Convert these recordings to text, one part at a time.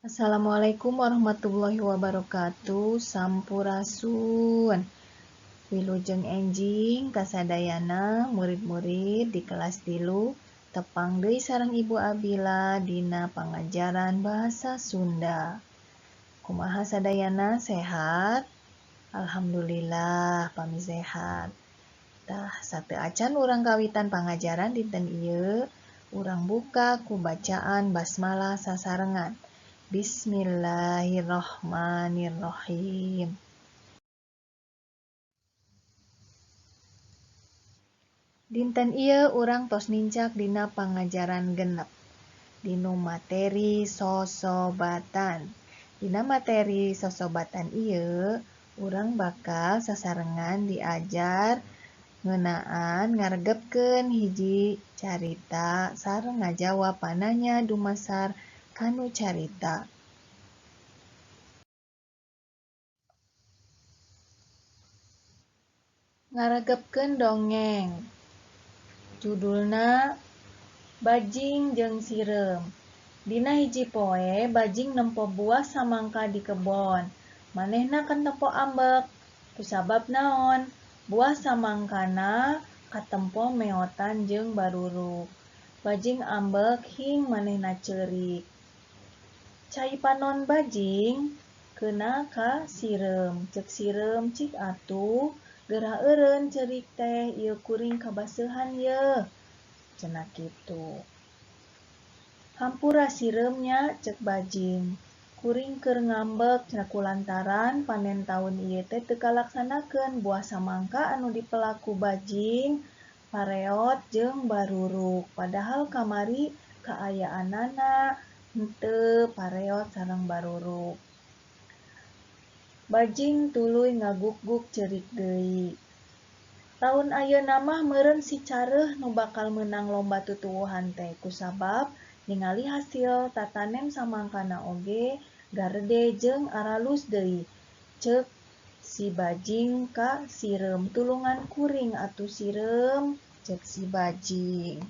Assalamualaikum warahmatullahi wabarakatuh. Sampurasun. Wilujeng enjing kasadayana murid-murid di kelas 3 tepang deui sareng Ibu Abila dina pangajaran bahasa Sunda. Kumaha sadayana sehat? Alhamdulillah pami sehat. Tah sateu acan urang kawitan pangajaran dinten ieu, urang buka ku bacaan basmalah sasarengan. Bismillahirrohmanirrohim. Dinten ieu urang tos nincak dina pangajaran genep dinu materi sosobatan. Dina materi sosobatan ieu urang bakal sasarengan diajar ngeunaan ngaregepkeun hiji carita sareng ngajawab pananya dumasar kanu carita. Ngaregepkeun dongeng. Judulna Bajing jeung Sireum. Dina hiji poe, bajing nempo buah samangka di kebon. Manehna kan tempo ambek. Kusabab naon? Buah samangkana katempo meotan jeung baruruk. Bajing ambek hing manehna ceurik. Cai panon bajing keuna ka sireum. Ceuk sireum cik atuh geura eureun ceurik teh ieu kuring kabaseuhan yeuh. Cenah kitu. Hampura sireum nya ceuk bajing. Kuring keur ngambek cenah kulantaran panen taun ieu teh teu kalaksanakeun buah samangka anu dipelaku bajing pareot jeung baruruk. Padahal kamari kaayaanana henteu pareot sareng baruruk. Bajing tuluy ngaguk-guk ceurik deui. Taun ayeuna mah meureun si Careuh nu bakal meunang lomba tutuwuhan teh kusabab ningali hasil tatanem samangkana oge garede jeung aralus deui. Ceuk si bajing ka sireum, tulungan kuring atuh sireum, ceuk si bajing.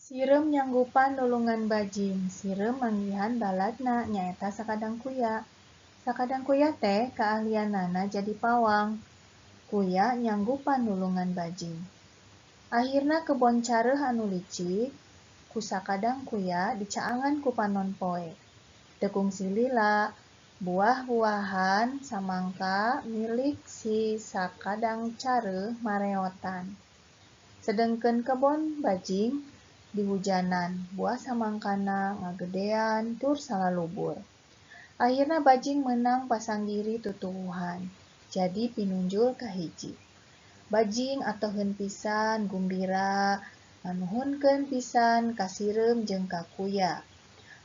Sireum nyanggupan nulungan bajing. Sireum manggihan baladna nyaeta sakadang kuya. Sakadang kuya teh kaahlianana jadi pawang. Kuya nyanggupan nulungan bajing. Akhirna kebon Careuh anu licik ku sakadang kuya dicaangan ku panon poe. Teu kungsi lila, buah-buahan samangka milik si sakadang Careuh mareotan. Sedengkeun kebon bajing dihujanan, buah samangkana ngagedean tur salalubur. Akhirna bajing meunang pasanggiri tutuwuhan. Jadi pinunjul kahiji. Bajing atoheun pisan gumbira nganuhunkeun pisan ka sireum jeung ka kuya.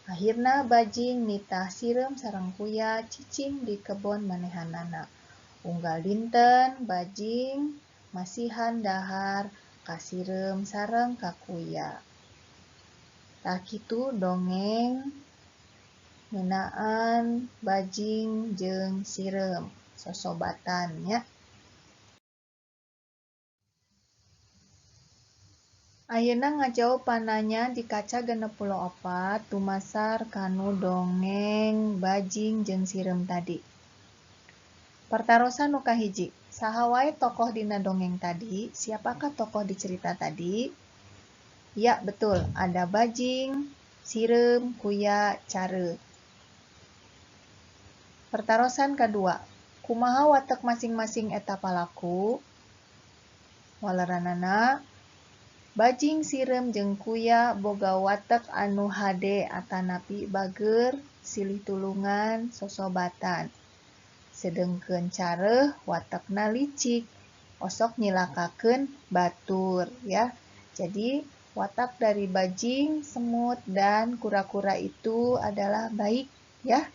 Akhirna bajing nitah sireum sareng kuya cicing di kebon manehanana. Unggal dinten bajing masihan dahar ka sireum sareng ka kuya. Tah kitu dongeng ngeunaan bajing jeung sireum sosobatan nya. Ayeuna ngajawab pananya di kaca 64 tumasar kanu dongeng bajing jeung sireum tadi. Pertarosan nu kahiji, saha wae tokoh dina dongeng tadi? Siapakah tokoh di cerita tadi? Ya, betul. Ada bajing, sireum, kuya, Careuh. Pertarosan kedua, kumaha watek masing-masing eta palaku? Waleranana, bajing, sireum, jeung kuya boga watek anu hade atanapi bageur, silih tulungan, sosobatan. Sedengkeun Careuh watekna licik, osok nyilakakeun batur ya. Jadi watak dari bajing, semut, dan kura-kura itu adalah baik ya,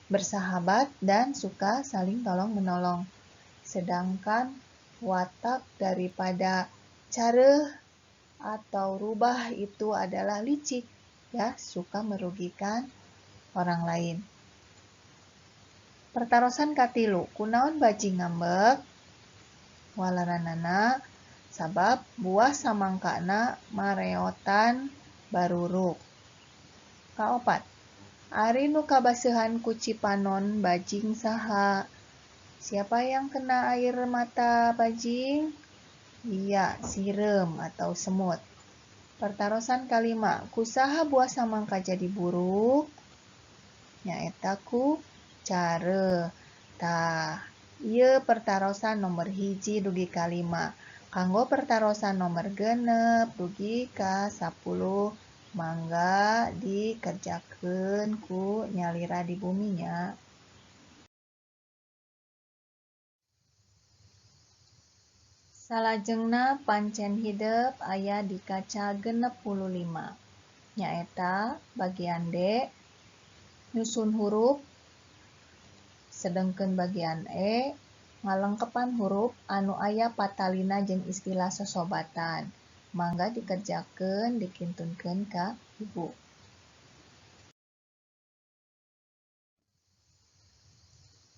bersahabat dan suka saling tolong-menolong. Sedangkan watak daripada Careuh atau rubah itu adalah licik ya, suka merugikan orang lain. Pertarosan katilu, kunaon bajing ngambek? Waleranana, sabab buah samangkana mareotan baruruk. Kaopat, ari nu kabaseuhan ku Cipanon bajing saha? Siapa yang kena air mata bajing? Iya, sirem atau semut. Pertarosan kalima, kusaha buah samangka jadi buruk? Nyaeta ku care. Tah, ieu pertarosan nomor hiji dugi kalima. Kanggo pertarosan nomor genep dugi ka 10 mangga dikerjakeun ku nyalira di buminya. Salajengna pancen hidep aya di kaca 65. Nyaeta bagian D nyusun huruf, sedengkeun bagian E ngalengkepan huruf anu aya patalina jeung istilah sosobatan. Mangga dikerjakeun dikintunkeun ka ibu.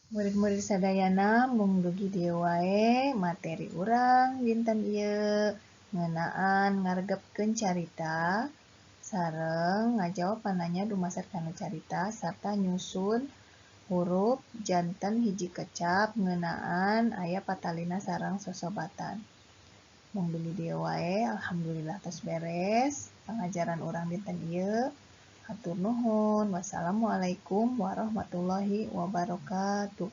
Murid-murid sadayana mung dugi dieu wae materi urang dinten ieu ngeunaan ngaregepkeun carita sareng ngajawab pananya dumasar kana carita sarta nyusun huruf janten hiji kecap ngeunaan aya patalina sareng sosobatan. Mung dugi dieu wae alhamdulillah tos beres pangajaran urang dinten ieu. Hatur nuhun. Wassalamualaikum warahmatullahi wabarakatuh.